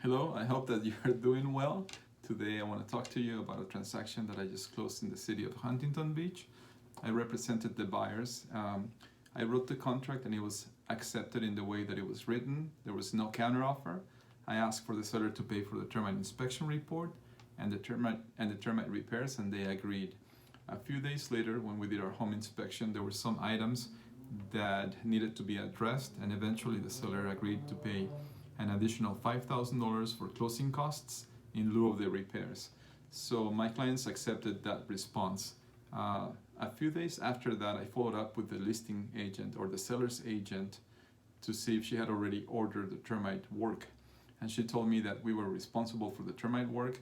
Hello, I hope that you're doing well. Today I want to talk to you about a transaction that I just closed in the city of Huntington Beach. I represented the buyers. I wrote the contract and it was accepted in the way that it was written. There was no counteroffer. I asked for the seller to pay for the termite inspection report and the termite repairs, and they agreed. A few days later, when we did our home inspection, there were some items that needed to be addressed, and eventually the seller agreed to pay an additional $5,000 for closing costs in lieu of the repairs. So my clients accepted that response. A few days after that, I followed up with the listing agent or the seller's agent to see if she had already ordered the termite work. And she told me that we were responsible for the termite work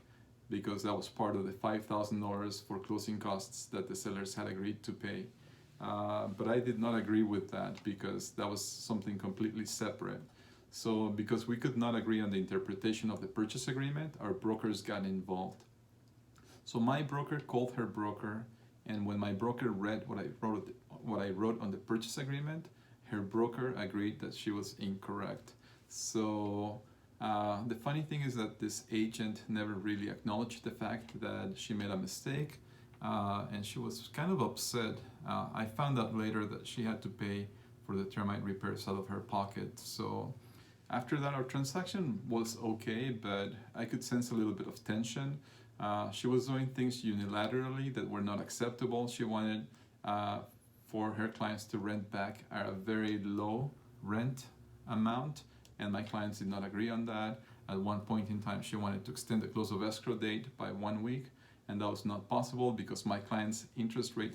because that was part of the $5,000 for closing costs that the sellers had agreed to pay. But I did not agree with that because that was something completely separate. So because we could not agree on the interpretation of the purchase agreement, our brokers got involved. So my broker called her broker, and when my broker read what I wrote on the purchase agreement, her broker agreed that she was incorrect. So the funny thing is that this agent never really acknowledged the fact that she made a mistake, and she was kind of upset. I found out later that she had to pay for the termite repairs out of her pocket. So after that, our transaction was okay, but I could sense a little bit of tension. She was doing things unilaterally that were not acceptable. She wanted for her clients to rent back at a very low rent amount, and my clients did not agree on that. At one point in time, she wanted to extend the close of escrow date by 1 week, and that was not possible because my client's interest rate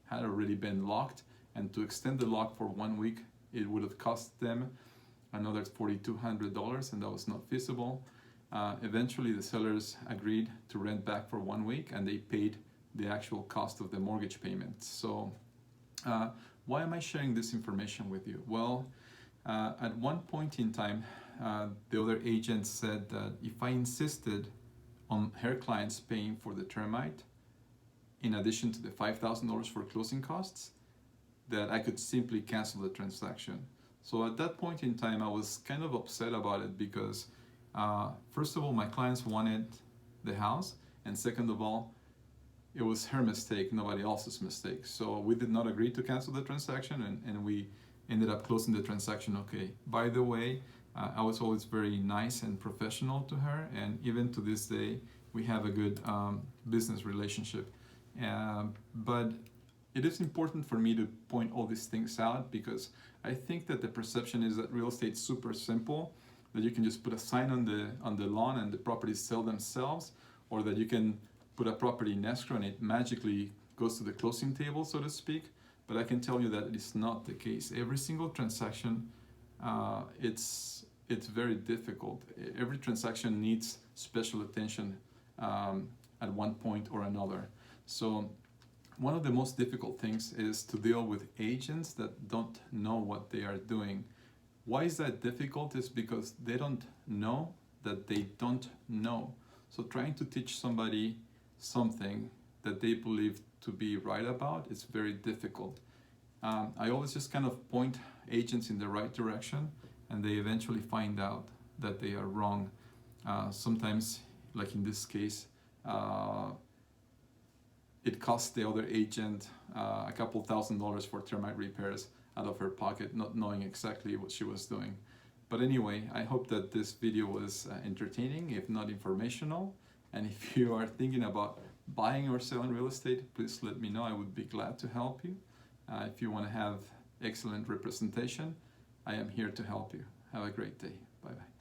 had already been locked, and to extend the lock for 1 week, it would have cost them another $4,200, and that was not feasible. Eventually, the sellers agreed to rent back for 1 week, and they paid the actual cost of the mortgage payment. So why am I sharing this information with you? Well, at one point in time, the other agent said that if I insisted on her clients paying for the termite, in addition to the $5,000 for closing costs, that I could simply cancel the transaction. So at that point in time, I was kind of upset about it because first of all, my clients wanted the house, and second of all, it was her mistake, nobody else's mistake. So we did not agree to cancel the transaction, and we ended up closing the transaction okay. By the way, I was always very nice and professional to her, and even to this day, we have a good business relationship. But it is important for me to point all these things out because I think that the perception is that real estate is super simple, that you can just put a sign on the lawn and the properties sell themselves, or that you can put a property in escrow and it magically goes to the closing table, so to speak. But I can tell you that it is not the case. Every single transaction, it's very difficult. Every transaction needs special attention at one point or another. So one of the most difficult things is to deal with agents that don't know what they are doing. Why is that difficult? Is because they don't know that they don't know. So trying to teach somebody something that they believe to be right about is very difficult. I always just kind of point agents in the right direction, and they eventually find out that they are wrong. Sometimes, like in this case, it cost the other agent a couple $1,000s for termite repairs out of her pocket, not knowing exactly what she was doing. But anyway, I hope that this video was entertaining, if not informational. And if you are thinking about buying or selling real estate, please let me know. I would be glad to help you. If you want to have excellent representation, I am here to help you. Have a great day. Bye-bye.